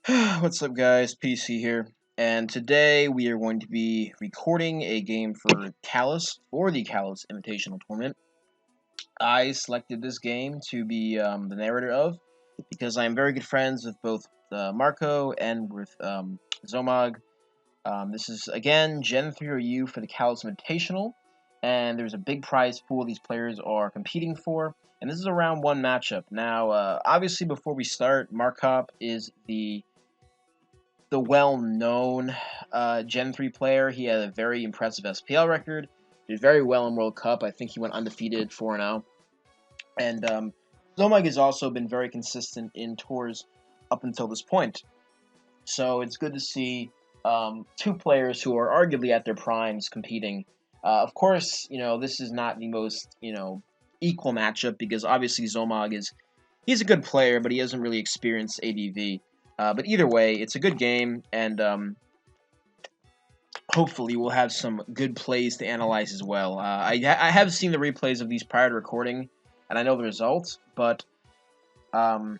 What's up, guys? PC here, and today we are going to be recording a game for Callus for the Callous Invitational Tournament. I selected this game to be the narrator of because I am very good friends with both Marco and with Zomog. This is again Gen 3 RU for the Callous Invitational, and there's a big prize pool these players are competing for. And this is a round one matchup. Now, obviously, before we start, Marcop is the well-known Gen 3 player. He had a very impressive SPL record. Did very well in World Cup. I think he went undefeated 4-0. And Zomag has also been very consistent in tours up until this point. So it's good to see two players who are arguably at their primes competing. Of course, this is not the most, equal matchup because obviously he's a good player, but he hasn't really experienced ADV. But either way, it's a good game, and hopefully we'll have some good plays to analyze as well. I have seen the replays of these prior to recording, and I know the results, but I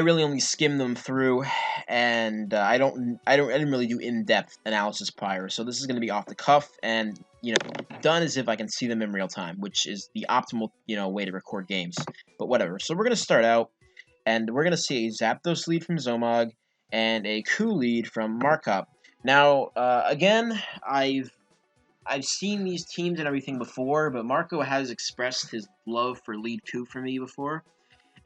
really only skim them through, and I didn't really do in-depth analysis prior. So this is going to be off the cuff, and done as if I can see them in real time, which is the optimal way to record games. But whatever. So we're going to start out. And we're going to see a Zapdos lead from Zomog and a Coup lead from Marcop. Now, again, I've seen these teams and everything before, but Marco has expressed his love for lead Coup for me before.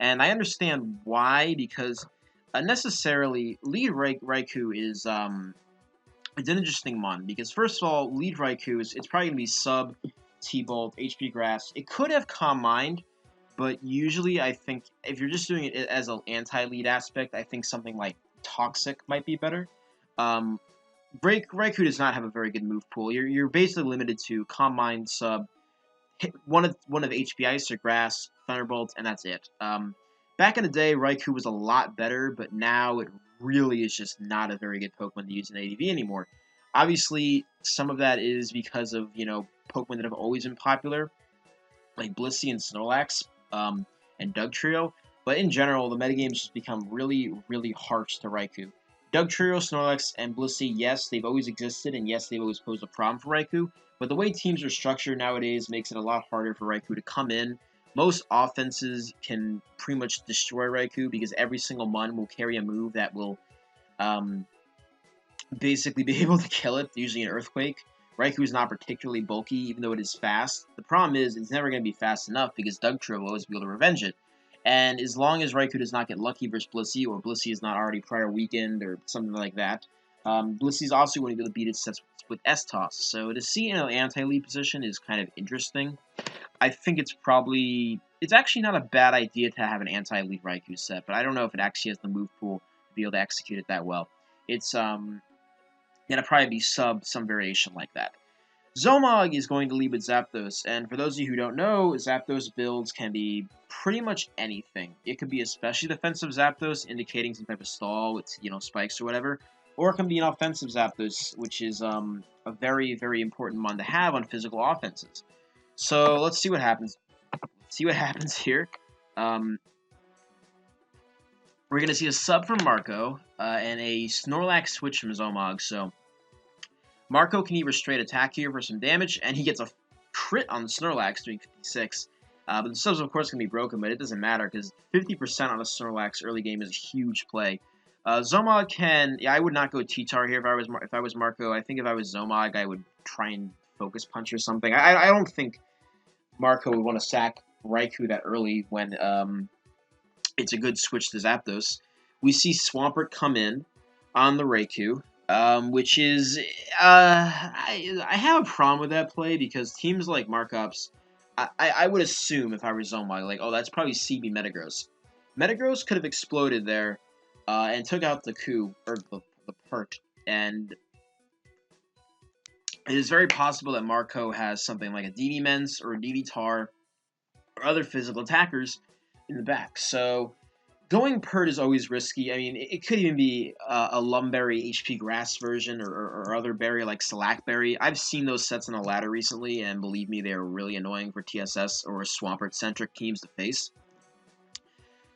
And I understand why, because necessarily lead Raikou is it's an interesting one. Because first of all, lead Raikou it's probably going to be sub T-Bolt, HP Grass. It could have Calm Mind, but usually I think if you're just doing it as an anti-lead aspect, I think something like Toxic might be better. Raikou does not have a very good move pool. You're basically limited to Calm Mind, Sub, one of HP Ice or Grass, Thunderbolt, and that's it. Back in the day, Raikou was a lot better, but now it really is just not a very good Pokemon to use in ADV anymore. Obviously, some of that is because of Pokemon that have always been popular, like Blissey and Snorlax, and Dugtrio, but in general, the metagames just become really, really harsh to Raikou. Dugtrio, Snorlax, and Blissey, yes, they've always existed, and yes, they've always posed a problem for Raikou, but the way teams are structured nowadays makes it a lot harder for Raikou to come in. Most offenses can pretty much destroy Raikou because every single Mon will carry a move that will basically be able to kill it, usually an Earthquake. Raikou is not particularly bulky, even though it is fast. The problem is, it's never going to be fast enough because Dugtrio will always be able to revenge it. And as long as Raikou does not get lucky versus Blissey, or Blissey is not already prior weakened, or something like that, Blissey is also going to be able to beat its sets with S-Toss. So to see an anti-lead position is kind of interesting. I think it's actually not a bad idea to have an anti-lead Raikou set, but I don't know if it actually has the move pool to be able to execute it that well. It's gonna probably be some variation like that. Zomog is going to lead with Zapdos, and for those of you who don't know, Zapdos builds can be pretty much anything. It could be a specially defensive Zapdos, indicating some type of stall with, spikes or whatever, or it can be an offensive Zapdos, which is a very, very important one to have on physical offenses. So let's see what happens. Here. We're going to see a sub from Marco, and a Snorlax switch from Zomog, so Marco can either straight attack here for some damage, and he gets a crit on the Snorlax doing 56. But the subs, of course, can be broken, but it doesn't matter because 50% on a Snorlax early game is a huge play. Zomog can, I would not go T-Tar here if I was Marco. I think if I was Zomog, I would try and Focus Punch or something. I don't think Marco would want to sack Raikou that early when it's a good switch to Zapdos. We see Swampert come in on the Raikou. Which is, I have a problem with that play because teams like Marcop's, I would assume if I were Zomog, like, oh, that's probably CB Metagross. Metagross could have exploded there, and took out the coup, or the Pert, and it is very possible that Marco has something like a DD Mens or a DD Tar or other physical attackers in the back, so going Pert is always risky. I mean, it could even be a Lumberry HP Grass version or other berry like Slackberry. I've seen those sets on the ladder recently, and believe me, they are really annoying for TSS or Swampert-centric teams to face.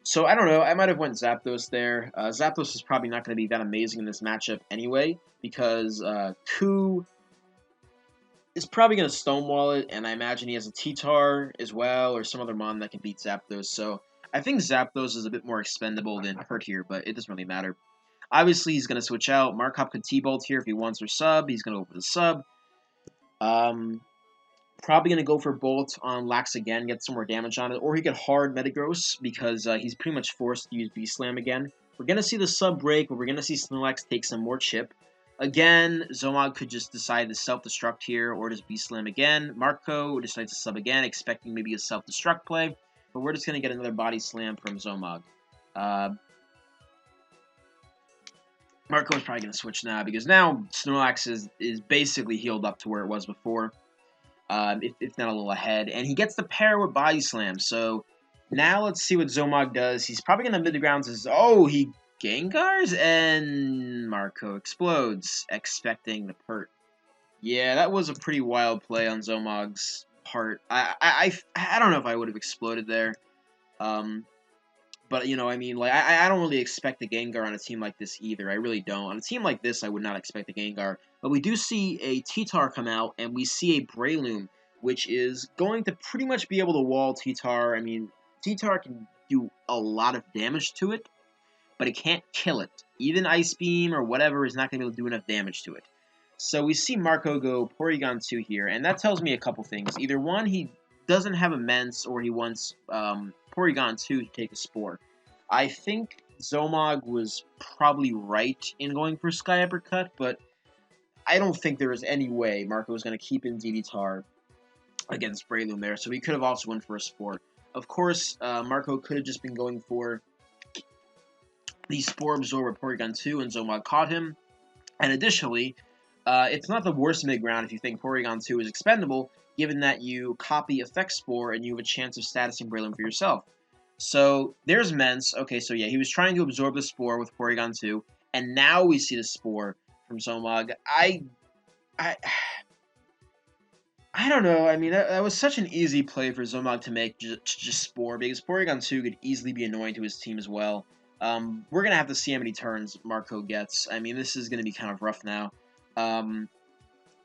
So I don't know. I might have went Zapdos there. Zapdos is probably not going to be that amazing in this matchup anyway, because Ku is probably going to Stonewall it, and I imagine he has a T-Tar as well, or some other mon that can beat Zapdos. So I think Zapdos is a bit more expendable than Hurt here, but it doesn't really matter. Obviously, he's going to switch out. Marcop could T-Bolt here if he wants or sub. He's going to go for the sub. Probably going to go for Bolt on Lax again, get some more damage on it. Or he could hard Metagross because he's pretty much forced to use V-Slam again. We're going to see the sub break, but we're going to see Snorlax take some more chip. Again, Zomog could just decide to self-destruct here or just V-Slam again. Marco decides to sub again, expecting maybe a self-destruct play. But we're just going to get another body slam from Zomog. Marco is probably going to switch now because now Snorlax is basically healed up to where it was before. If not a little ahead. And he gets the pair with Body Slam. So now let's see what Zomog does. He's probably going to mid the ground. Says, oh, he Gengars and Marco explodes, expecting the pert. Yeah, that was a pretty wild play on Zomog's part. I don't know if I would have exploded there. But, you know, I mean, like, I don't really expect a Gengar on a team like this either. I really don't. On a team like this, I would not expect a Gengar. But we do see a T-Tar come out, and we see a Breloom, which is going to pretty much be able to wall T-Tar. I mean, T-Tar can do a lot of damage to it, but it can't kill it. Even Ice Beam or whatever is not going to be able to do enough damage to it. So we see Marco go Porygon 2 here, and that tells me a couple things. Either one, he doesn't have Immense, or he wants Porygon 2 to take a Spore. I think Zomog was probably right in going for Sky Uppercut, but I don't think there was any way Marco was going to keep in DD-Tar against Breloom there, so he could have also went for a Spore. Of course, Marco could have just been going for the Spore Absorber Porygon 2, and Zomog caught him. And additionally, it's not the worst mid-ground if you think Porygon 2 is expendable, given that you copy Effect Spore and you have a chance of statusing Breloom for yourself. So, there's Mence. Okay, so yeah, he was trying to absorb the Spore with Porygon 2, and now we see the Spore from Zomog. I don't know. I mean, that was such an easy play for Zomog to make, just Spore, because Porygon 2 could easily be annoying to his team as well. We're going to have to see how many turns Marco gets. I mean, this is going to be kind of rough now.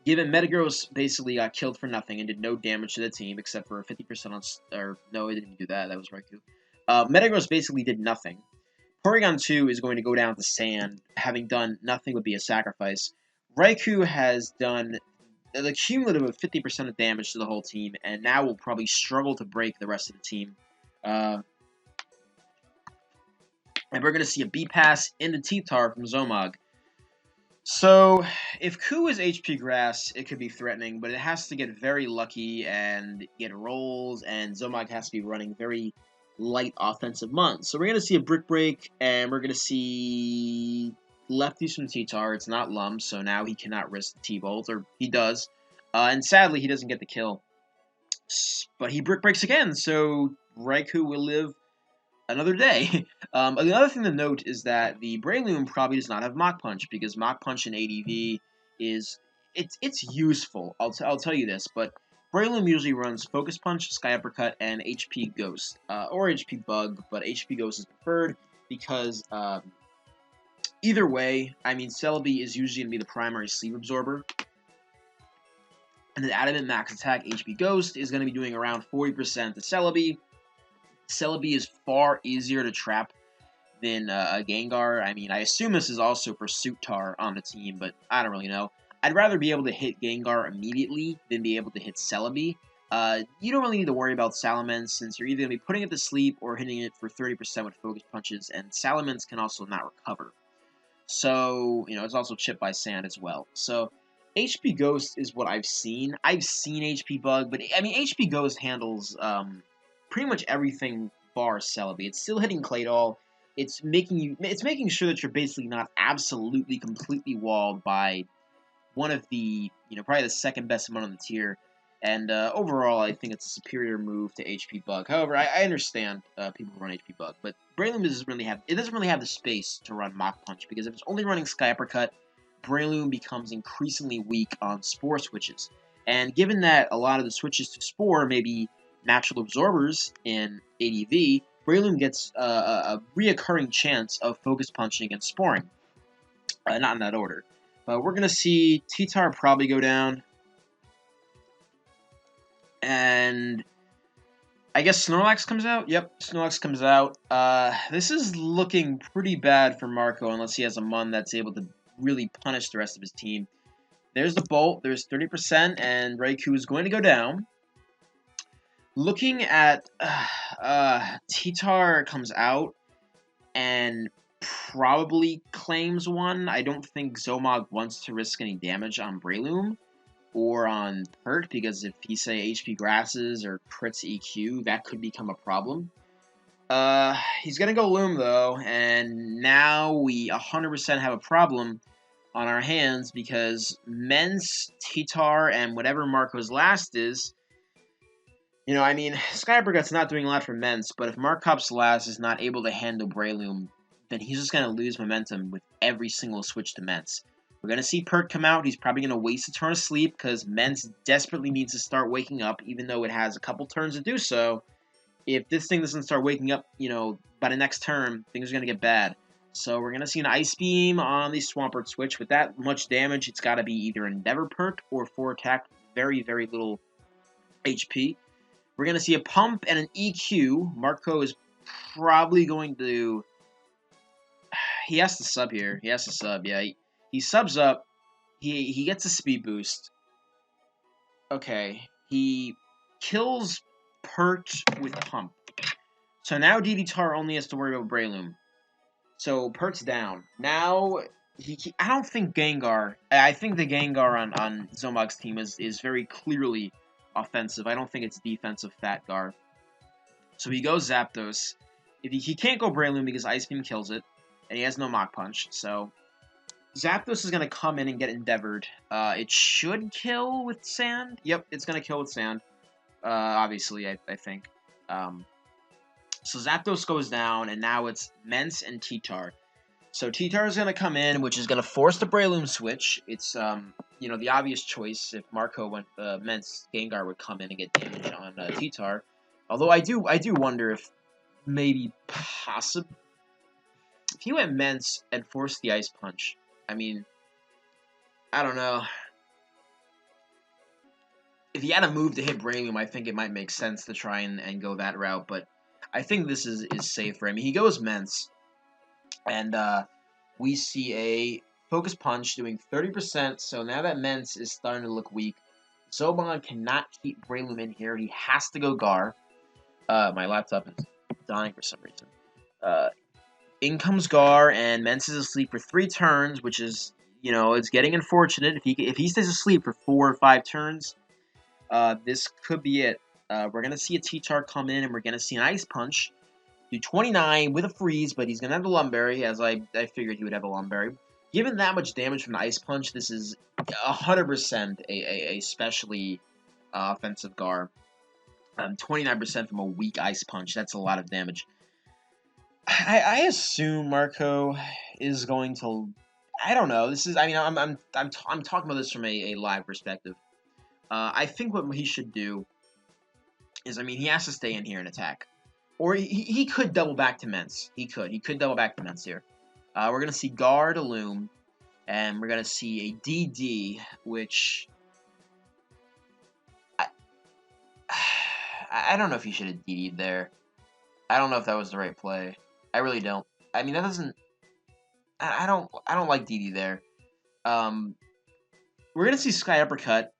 Given Metagross basically got killed for nothing and did no damage to the team, except for 50% on... Or, no, it didn't do that. That was Raikou. Metagross basically did nothing. Porygon 2 is going to go down to sand, having done nothing would be a sacrifice. Raikou has done the cumulative of 50% of damage to the whole team, and now will probably struggle to break the rest of the team. And we're going to see a B-Pass into T-Tar from Zomog. So, if Ku is HP Grass, it could be threatening, but it has to get very lucky and get rolls, and Zomog has to be running very light offensive mon. So we're going to see a Brick Break, and we're going to see lefties from T-Tar. It's not Lum, so now he cannot risk the T-Bolt, or he does. And sadly, he doesn't get the kill. But he Brick Breaks again, so Raikou will live another day. Another thing to note is that the Breloom probably does not have Mach Punch, because Mach Punch in ADV is... It's useful, I'll tell you this, but Breloom usually runs Focus Punch, Sky Uppercut, and HP Ghost, or HP Bug, but HP Ghost is preferred because either way, I mean, Celebi is usually going to be the primary sleep absorber, and then Adamant Max Attack HP Ghost is going to be doing around 40% to Celebi. Celebi is far easier to trap than a Gengar. I mean, I assume this is also for Suitar on the team, but I don't really know. I'd rather be able to hit Gengar immediately than be able to hit Celebi. You don't really need to worry about Salamence, since you're either going to be putting it to sleep or hitting it for 30% with Focus Punches, and Salamence can also not recover. So, you know, it's also chipped by Sand as well. So, HP Ghost is what I've seen. I've seen HP Bug, but, I mean, HP Ghost handles pretty much everything bar Celebi. It's still hitting Claydol. It's making sure that you're basically not absolutely completely walled by one of the, you know, probably the second best amount on the tier, and overall, I think it's a superior move to HP Bug. However, I understand people who run HP Bug, but Breloom doesn't really have the space to run Mach Punch, because if it's only running Sky Uppercut, Breloom becomes increasingly weak on Spore switches. And given that a lot of the switches to Spore may be natural absorbers in ADV, Breloom gets a reoccurring chance of focus punching and sporing. Not in that order. But we're going to see T-Tar probably go down. And I guess Snorlax comes out? Yep, Snorlax comes out. This is looking pretty bad for Marco unless he has a Mun that's able to really punish the rest of his team. There's the Bolt. There's 30%, and Raikou is going to go down. Looking at T-Tar comes out and probably claims one. I don't think Zomog wants to risk any damage on Breloom or on Pert, because if he, say, HP Grasses or crits EQ, that could become a problem. He's going to go Loom, though, and now we 100% have a problem on our hands because Mence, T-Tar, and whatever Marco's last is, you know, I mean, Sky Uppercut's not doing a lot for Mence, but if Marcop's last is not able to handle Breloom, then he's just going to lose momentum with every single switch to Mence. We're going to see Pert come out. He's probably going to waste a turn of sleep because Mence desperately needs to start waking up, even though it has a couple turns to do so. If this thing doesn't start waking up, you know, by the next turn, things are going to get bad. So we're going to see an Ice Beam on the Swampert switch. With that much damage, it's got to be either Endeavor Pert or 4 attack, very, very little HP. We're going to see a Pump and an EQ. Marco is probably going to... He has to sub here. He has to sub, yeah. He subs up. He gets a speed boost. Okay. He kills Pert with Pump. So now DD-Tar only has to worry about Breloom. So Pert's down. Now, I don't think Gengar... I think the Gengar on Zomog's team is very clearly offensive. I don't think it's defensive Fat Gar. So he goes Zapdos. If he can't go Breloom because Ice Beam kills it, and he has no Mach Punch. So Zapdos is going to come in and get Endeavored. It should kill with Sand. Yep, it's going to kill with Sand. Obviously, I think. So Zapdos goes down, and now it's Mence and T-Tar. So T-Tar is going to come in, which is going to force the Breloom switch. It's, you know, the obvious choice if Marco went Mence, Gengar would come in and get damage on T-Tar. Although I do wonder if maybe possibly if he went Mence and forced the Ice Punch. I mean, I don't know. If he had a move to hit Breloom, I think it might make sense to try and go that route. But I think this is safer. I mean, he goes Mence. And we see a Focus Punch doing 30%. So now that Mence is starting to look weak, Zomog cannot keep Breloom in here. He has to go Gar. My laptop is dying for some reason. In comes Gar, and Mence is asleep for 3 turns, which is, you know, it's getting unfortunate. If he stays asleep for 4 or 5 turns, this could be it. We're going to see a T-Tar come in, and we're going to see an Ice Punch. Do 29 with a freeze, but he's going to have the Lumberry, as I figured he would have a Lumberry. Given that much damage from the Ice Punch, this is 100% a specially offensive Gar. 29% from a weak Ice Punch. That's a lot of damage. I assume Marco is going to... I don't know. This is... I mean, I'm talking about this from a live perspective. I think what he should do is, I mean, he has to stay in here and attack. Or he could double back to Mence. He could double back to Mence here. We're going to see Gar to Loom. And we're going to see a DD, which... I don't know if he should have DD'd there. I don't know if that was the right play. I really don't. I mean, that doesn't... I don't like DD there. We're going to see Sky Uppercut.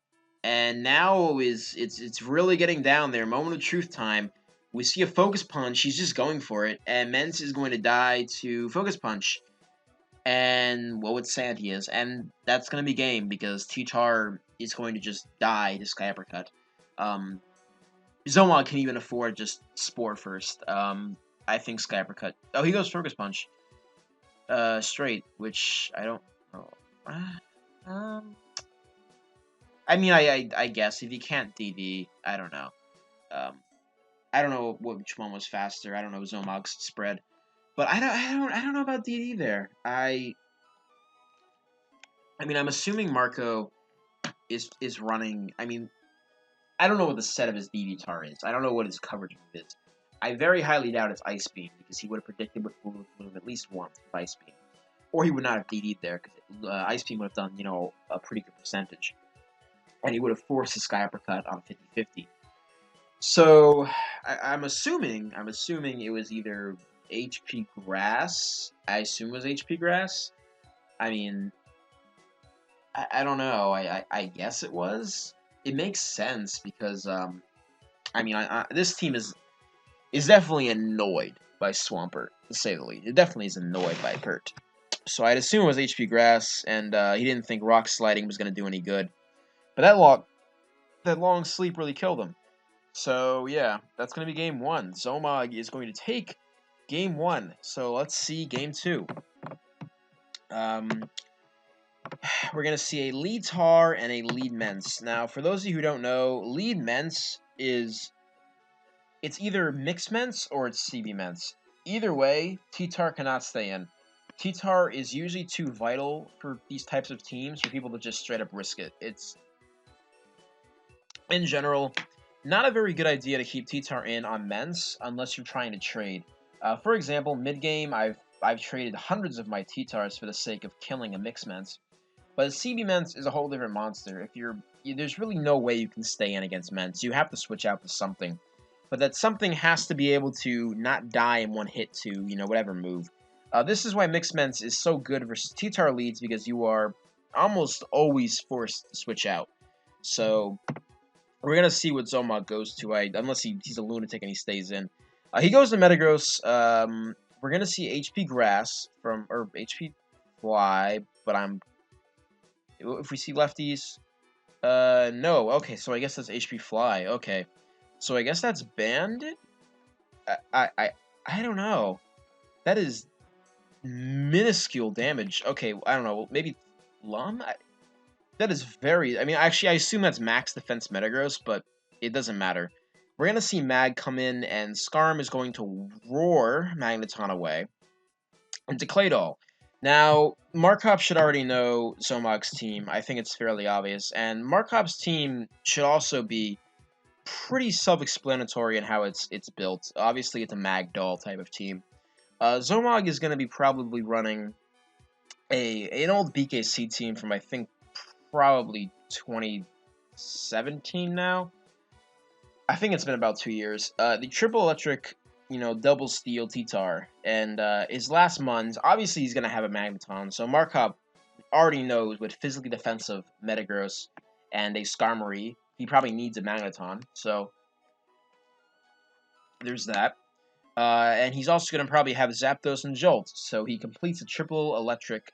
And now it's really getting down there. Moment of truth time. We see a Focus Punch. He's just going for it. And Mence is going to die to Focus Punch. And, well, it's Sand he is. And that's going to be game because T-Tar is going to just die to Sky Uppercut. Zomog can even afford just Spore first. I think Sky Uppercut. Oh, he goes Focus Punch. Straight, which I don't know. I mean, I guess if you can't DD, I don't know. I don't know which one was faster. I don't know Zomog's spread, but I don't know about DD there. I mean, I'm assuming Marco is running. I mean, I don't know what the set of his DD tar is. I don't know what his coverage is. I very highly doubt it's Ice Beam, because he would have predicted with Blue Bloom at least once with Ice Beam. Or he would not have DD'd there, because Ice Beam would have done, a pretty good percentage. And he would have forced the Sky Uppercut on 50-50. So, I'm assuming it was either HP Grass. I assume it was HP Grass. I mean, I don't know. I guess it was. It makes sense because, this team is definitely annoyed by Swampert, to say the least. It definitely is annoyed by Kurt. So I'd assume it was HP Grass, and he didn't think Rock Sliding was going to do any good. But that long sleep really killed him. So yeah, that's going to be game 1. Zomog is going to take game 1. So let's see game 2. We're going to see a lead Tar and a lead Mence. Now, for those of you who don't know, lead Mence it's either Mixed Mence or it's CB Mence. Either way, T-Tar cannot stay in. T-Tar is usually too vital for these types of teams for people to just straight up risk it. It's, in general, not a very good idea to keep T-Tar in on Mence unless you're trying to trade. For example, mid-game, I've traded hundreds of my T-Tars for the sake of killing a Mixed Mence. But CB Mence is a whole different monster. There's really no way you can stay in against Mence. You have to switch out to something. But that something has to be able to not die in one hit to, whatever move. This is why Mixed Mence is so good versus T-Tar leads, because you are almost always forced to switch out. So, we're going to see what Zomog goes to, unless he's a lunatic and he stays in. He goes to Metagross. We're going to see HP Grass or HP Fly, but if we see lefties, no. Okay, so I guess that's HP Fly. Okay, so I guess that's Bandit. I don't know. That is minuscule damage. Okay, I don't know. Maybe Lum. That is very. I mean, actually, I assume that's max defense Metagross, but it doesn't matter. We're gonna see Mag come in, and Skarm is going to roar Magneton away into Claydol. Now, Marcop should already know Zomog's team. I think it's fairly obvious. And Marcop's team should also be pretty self-explanatory in how it's built. Obviously, it's a Magdoll type of team. Zomog is going to be probably running an old BKC team from, I think, probably 2017 now. I think it's been about 2 years. The Triple Electric, double Steel T-Tar, and his last Muns, obviously he's going to have a Magneton, so Marcop already knows with physically defensive Metagross and a Skarmory, he probably needs a Magneton, so there's that. And he's also going to probably have Zapdos and Jolt, so he completes a Triple Electric,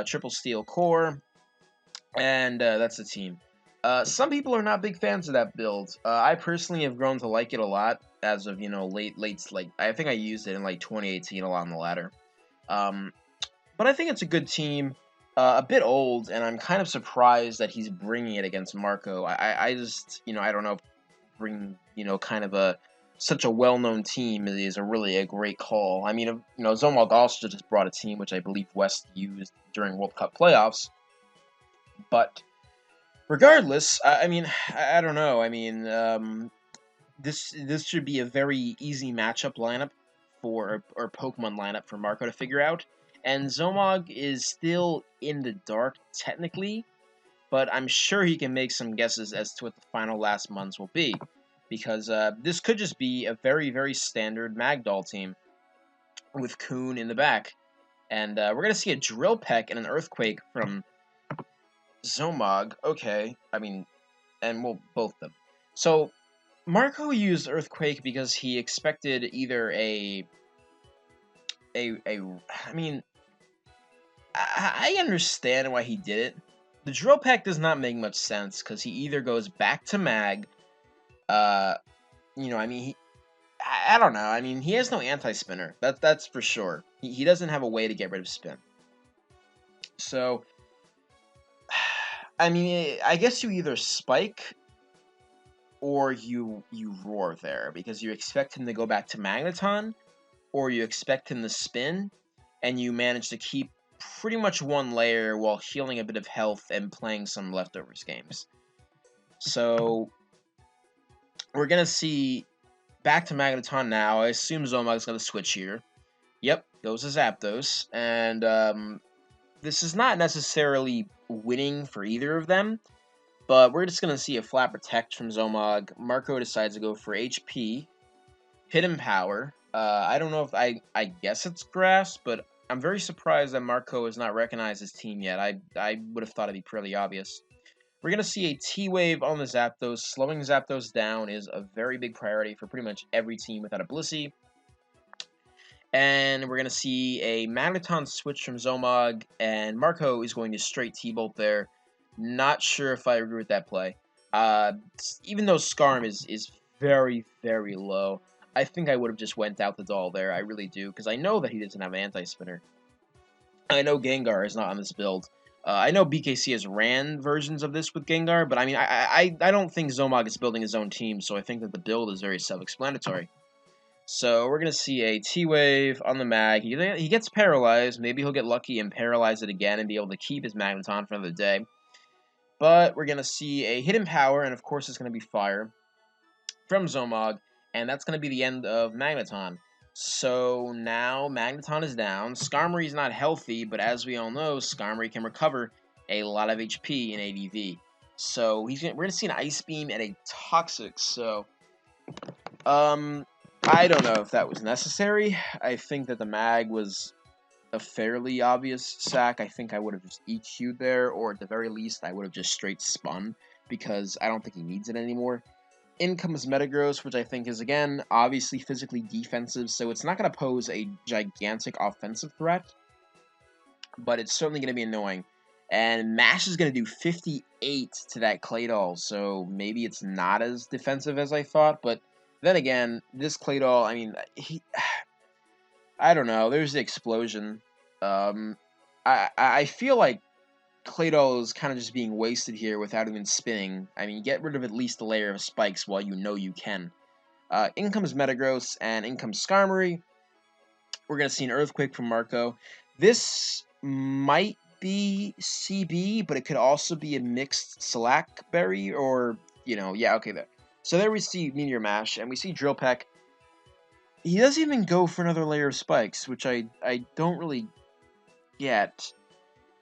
Triple Steel Core, and that's the team. Some people are not big fans of that build. I personally have grown to like it a lot as of, late, like, I think I used it in, 2018 a lot on the ladder. But I think it's a good team, a bit old, and I'm kind of surprised that he's bringing it against Marco. I just, I don't know, bring, kind of such a well-known team is really a great call. I mean, Zomog also just brought a team, which I believe West used during World Cup playoffs, but regardless, I don't know. I mean, this should be a very easy matchup lineup or Pokemon lineup for Marco to figure out. And Zomog is still in the dark technically, but I'm sure he can make some guesses as to what the final last months will be, because this could just be a very, very standard Magdoll team with Coon in the back. And we're going to see a Drill Peck and an Earthquake from Zomog. Okay, and both of them. So, Marco used Earthquake because he expected either I understand why he did it. The Drill Peck does not make much sense, because he either goes back to Mag, I don't know. He has no anti-spinner. That's for sure. He doesn't have a way to get rid of spin. So, I guess you either spike or you roar there, because you expect him to go back to Magneton, or you expect him to spin, and you manage to keep pretty much one layer while healing a bit of health and playing some leftovers games. So, we're going to see back to Magneton now. I assume Zomog's going to switch here. Yep, goes to Zapdos. And this is not necessarily winning for either of them, but we're just going to see a flat protect from Zomog. Marco decides to go for HP. Hidden Power. I don't know if I guess it's Grass, but I'm very surprised that Marco has not recognized his team yet. I would have thought it'd be pretty obvious. We're going to see a T-Wave on the Zapdos. Slowing Zapdos down is a very big priority for pretty much every team without a Blissey. And we're going to see a Magneton switch from Zomog, and Marco is going to straight T-Bolt there. Not sure if I agree with that play. Even though Scarm is very, very low, I think I would have just went out the doll there. I really do, because I know that he doesn't have an anti-spinner. I know Gengar is not on this build. I know BKC has ran versions of this with Gengar, but I mean, I don't think Zomog is building his own team, so I think that the build is very self-explanatory. So we're going to see a T-Wave on the Mag. He gets paralyzed. Maybe he'll get lucky and paralyze it again and be able to keep his Magneton for another day. But we're going to see a Hidden Power, and of course it's going to be Fire from Zomog, and that's going to be the end of Magneton. So now Magneton is down. Skarmory is not healthy, but as we all know, Skarmory can recover a lot of HP in ADV. So we're going to see an Ice Beam and a Toxic. So, I don't know if that was necessary. I think that the Mag was a fairly obvious sack. I think I would have just EQ'd there, or at the very least, I would have just straight spun, because I don't think he needs it anymore. In comes Metagross, which I think is, again, obviously physically defensive, so it's not going to pose a gigantic offensive threat, but it's certainly going to be annoying. And Mash is going to do 58 to that Claydol, so maybe it's not as defensive as I thought, but then again, this Claydol, I mean, I don't know, there's the explosion. I feel like Claydol is kind of just being wasted here without even spinning. I mean, get rid of at least a layer of spikes while you know you can. In comes Metagross, and in comes Skarmory. We're going to see an Earthquake from Marco. This might be CB, but it could also be a mixed Slackberry, or, you know, yeah, okay, there. So there we see Meteor Mash, and we see Drill Peck. He doesn't even go for another layer of spikes, which I don't really get.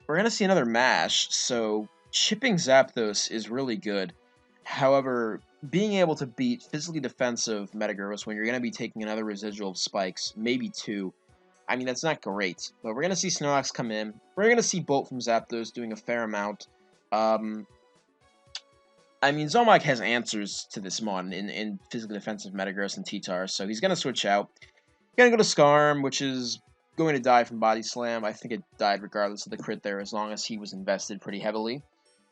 We're going to see another Mash, so chipping Zapdos is really good. However, being able to beat physically defensive Metagross when you're going to be taking another residual of spikes, maybe two, I mean, that's not great. But we're going to see Snorlax come in. We're going to see Bolt from Zapdos doing a fair amount. I mean, Zomog has answers to this mon in physically defensive Metagross and T-Tar, so he's going to switch out. Going to go to Skarm, which is going to die from Body Slam. I think it died regardless of the crit there, as long as he was invested pretty heavily.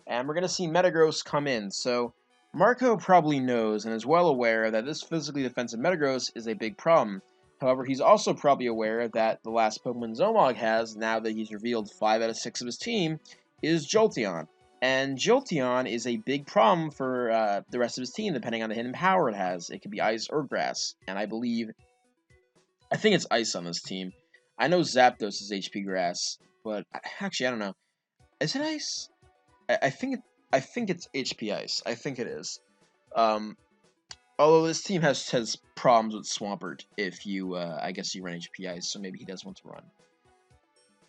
And we're going to see Metagross come in. So Marco probably knows and is well aware that this physically defensive Metagross is a big problem. However, he's also probably aware that the last Pokemon Zomog has, now that he's revealed 5 out of 6 of his team, is Jolteon. And Jolteon is a big problem for the rest of his team, depending on the hidden power it has. It could be Ice or Grass. And I think it's Ice on this team. I know Zapdos is HP Grass, but actually I don't know. Is it Ice? I think it's HP Ice. I think it is. Although this team has problems with Swampert if you I guess you run HP Ice, so maybe he does want to run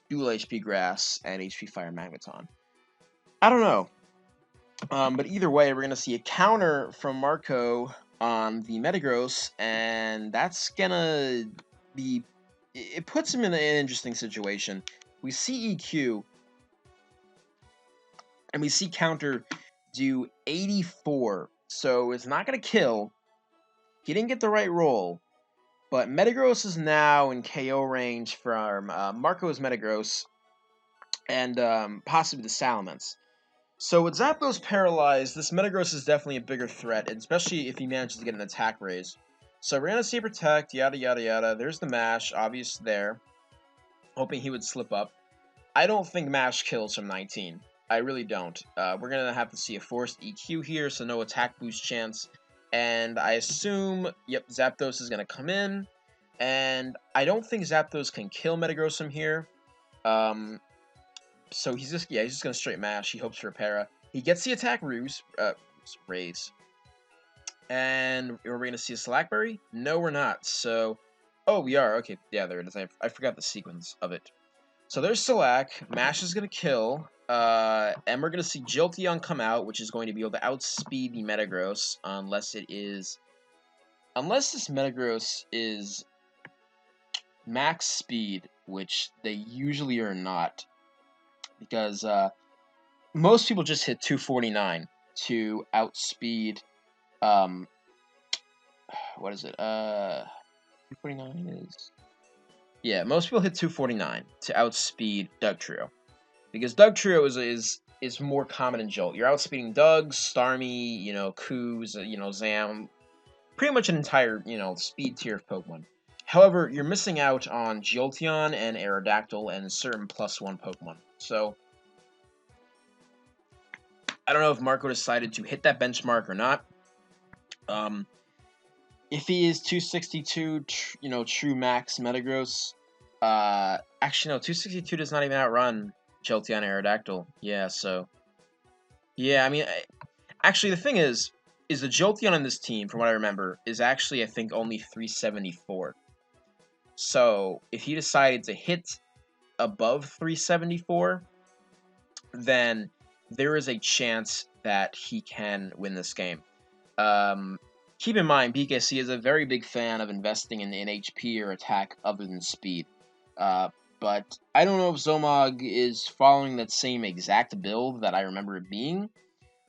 dual HP Grass and HP Fire Magneton. I don't know. But either way, we're gonna see a counter from Marco on the Metagross, and that's gonna be. It puts him in an interesting situation. We see EQ, and we see counter do 84, so it's not going to kill. He didn't get the right roll, but Metagross is now in KO range from Marco's Metagross, and possibly the Salamence. So with Zapdos paralyzed, this Metagross is definitely a bigger threat, especially if he manages to get an attack raise. So we're going to see Protect, yada yada yada. There's the Mash, obvious there. Hoping he would slip up. I don't think Mash kills from 19. I really don't. We're going to have to see a forced EQ here, so no attack boost chance. And I assume, yep, Zapdos is going to come in. And I don't think Zapdos can kill Metagross from here. So he's just going to straight Mash. He hopes for a para. He gets the attack raise. And are we going to see a Slackberry? No, we're not. So, oh, we are. Okay, yeah, there it is. I forgot the sequence of it. So there's Slack. Mash is going to kill. And we're going to see Jolteon come out, which is going to be able to outspeed the Metagross, unless it is... Unless this Metagross is max speed, which they usually are not. Because most people just hit 249 to outspeed... what is it? 249 is... Yeah, most people hit 249 to outspeed Dugtrio. Because Dugtrio is more common in Jolt. You're outspeeding Dugs, Starmie, Coos, Zam, pretty much an entire, speed tier of Pokemon. However, you're missing out on Jolteon and Aerodactyl and certain +1 Pokemon. So, I don't know if Marco decided to hit that benchmark or not. If he is 262, true max Metagross, actually no, 262 does not even outrun Jolteon Aerodactyl. Yeah, so, yeah, I mean, actually the thing is the Jolteon on this team, from what I remember, is actually, I think, only 374. So, if he decided to hit above 374, then there is a chance that he can win this game. Keep in mind, BKC is a very big fan of investing in HP or attack other than speed. But I don't know if Zomog is following that same exact build that I remember it being.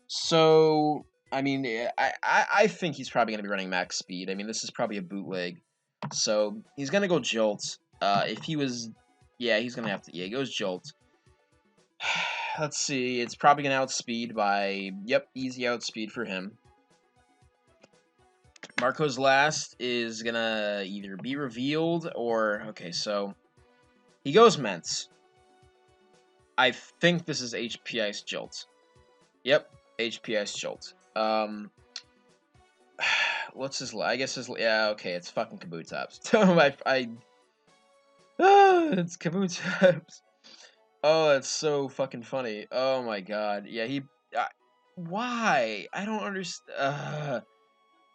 So, I mean, I think he's probably going to be running max speed. I mean, this is probably a bootleg. So, he's going to go Jolt. If he was... Yeah, he's going to have to... Yeah, he goes Jolt. Let's see. It's probably going to outspeed by... Yep, easy outspeed for him. Marco's last is going to either be revealed or... Okay, so... He goes Ments. I think this is HP Ice Jolt. Yep, HP Ice Jolt. What's his... I guess his... Yeah, okay, it's fucking Kabutops. it's Kabutops. Oh, that's so fucking funny. Oh my god. Yeah, he... why? I don't understand.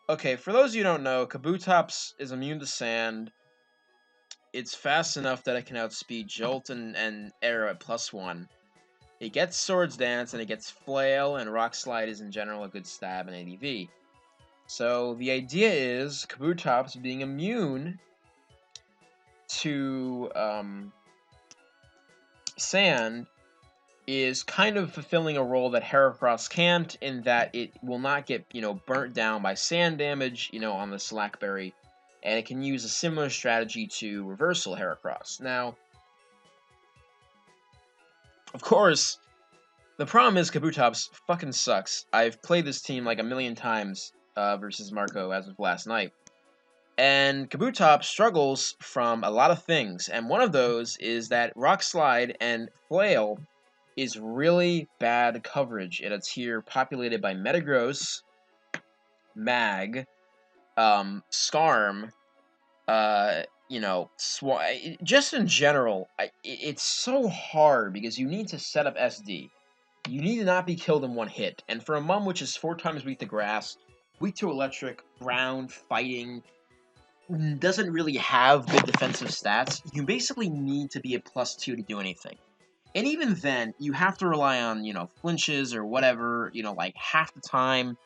Okay, for those of you who don't know, Kabutops is immune to sand. It's fast enough that it can outspeed Jolt and Arrow at +1. It gets Swords Dance, and it gets Flail, and Rock Slide is in general a good stab in ADV. So the idea is Kabutops being immune to sand is kind of fulfilling a role that Heracross can't, in that it will not get, burnt down by sand damage, on the Slackberry, and it can use a similar strategy to Reversal Heracross. Now, of course, the problem is Kabutops fucking sucks. I've played this team like a million times versus Marco as of last night. And Kabutops struggles from a lot of things, and one of those is that Rock Slide and Flail is really bad coverage in a tier populated by Metagross, Mag, Skarm, just in general, it's so hard because you need to set up SD. You need to not be killed in one hit, and for a Mum which is 4 times weak to Grass, weak to Electric, Ground, Fighting, doesn't really have good defensive stats, you basically need to be a +2 to do anything. And even then, you have to rely on, flinches or whatever, like half the time.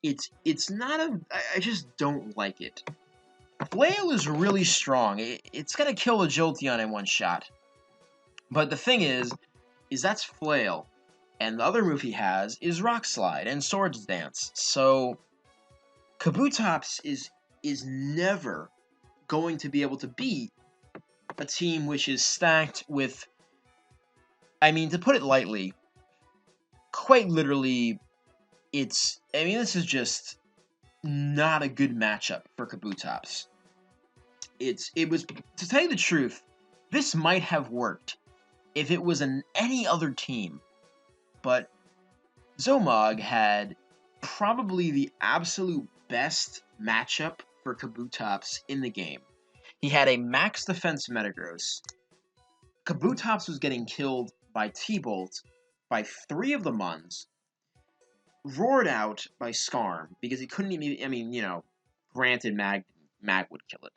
It's not a... I just don't like it. Flail is really strong. It's gonna kill a Jolteon in one shot. But the thing is that's Flail. And the other move he has is Rock Slide and Swords Dance. So, Kabutops is never going to be able to beat a team which is stacked with... I mean, to put it lightly, quite literally, this is just not a good matchup for Kabutops. It was, to tell you the truth, this might have worked if it was any other team, but Zomog had probably the absolute best matchup for Kabutops in the game. He had a max defense Metagross. Kabutops was getting killed by T-Bolt by 3 of the Muns. roared out by Skarm because he couldn't even. I mean, granted, Mag would kill it.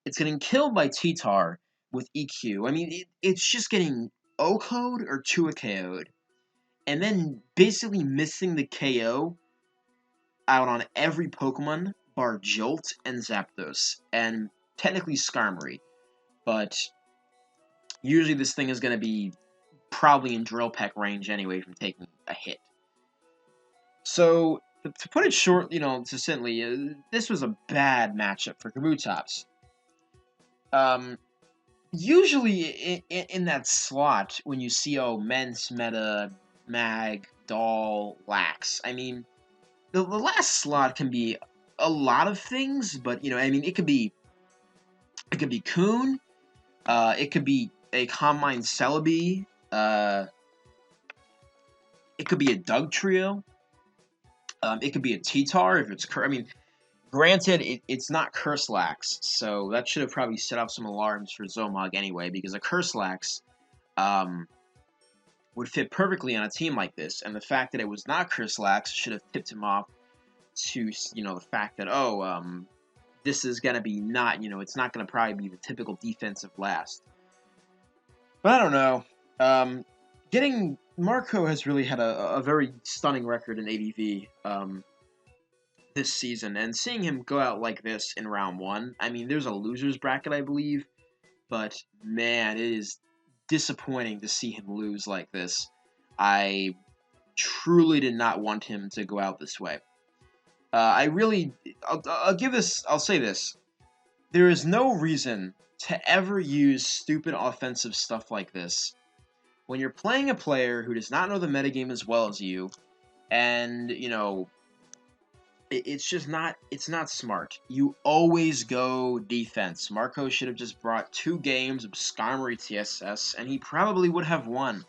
It's getting killed by T-Tar with EQ. I mean, it's just getting OHKO'd or 2KO'd, and then basically missing the KO out on every Pokemon bar Jolt and Zapdos, and technically Skarmory. But usually this thing is going to be probably in Drill Peck range anyway from taking a hit. So, to put it short, succinctly, this was a bad matchup for Kabutops. Usually in that slot, when you see, Mence, Meta, Mag, Doll, Lax, I mean, the last slot can be a lot of things, but, I mean, it could be Coon, it could be a Combine Celebi, it could be a Doug Trio, it could be a T-Tar if it's, I mean, granted, it's not Curselax, so that should have probably set off some alarms for Zomog anyway, because a Curselax would fit perfectly on a team like this, and the fact that it was not Curselax should have tipped him off to, the fact that, this is going to be not, it's not going to probably be the typical defensive last. But I don't know. Getting Marco has really had a very stunning record in ADV this season, and seeing him go out like this in round 1, I mean, there's a loser's bracket, I believe, but man, it is disappointing to see him lose like this. I truly did not want him to go out this way. I'll say this. There is no reason to ever use stupid offensive stuff like this when you're playing a player who does not know the metagame as well as you, and, it's not smart. You always go defense. Marco should have just brought 2 games of Skarmory TSS, and he probably would have won.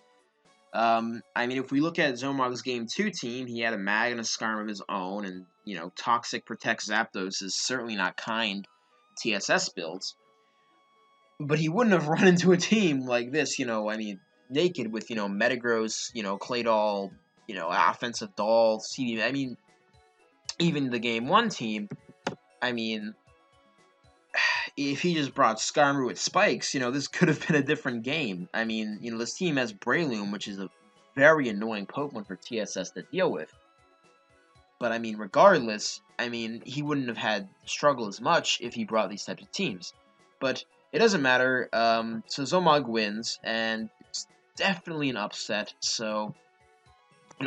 I mean, if we look at Zomog's Game 2 team, he had a Mag and a Skarm of his own, and, Toxic Protect Zapdos is certainly not kind TSS builds. But he wouldn't have run into a team like this, I mean, naked with, Metagross, Claydol, offensive Doll, CD. I mean, even the Game 1 team, I mean, if he just brought Skarmory with spikes, this could have been a different game. I mean, this team has Breloom, which is a very annoying Pokemon for TSS to deal with. But, I mean, regardless, I mean, he wouldn't have had struggle as much if he brought these types of teams. But it doesn't matter. So Zomog wins, and it's definitely an upset. So,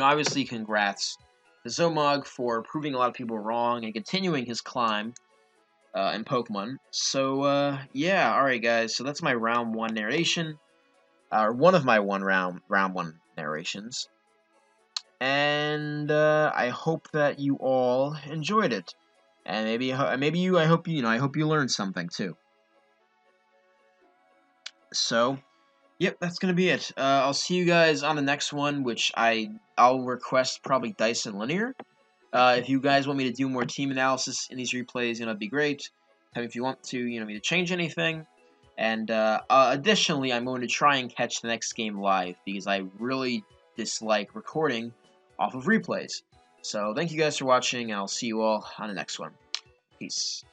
obviously, congrats to Zomog for proving a lot of people wrong and continuing his climb in Pokemon. So, yeah, alright, guys. So that's my round 1 narration. Or one of my round 1 narrations. And I hope that you all enjoyed it. And I hope you learned something too. So, yep, that's gonna be it. I'll see you guys on the next one, which I'll request probably Dyson Linear. If you guys want me to do more team analysis in these replays, it'd be great. If you want to, me to change anything. And additionally, I'm going to try and catch the next game live because I really dislike recording off of replays. So thank you guys for watching, and I'll see you all on the next one. Peace.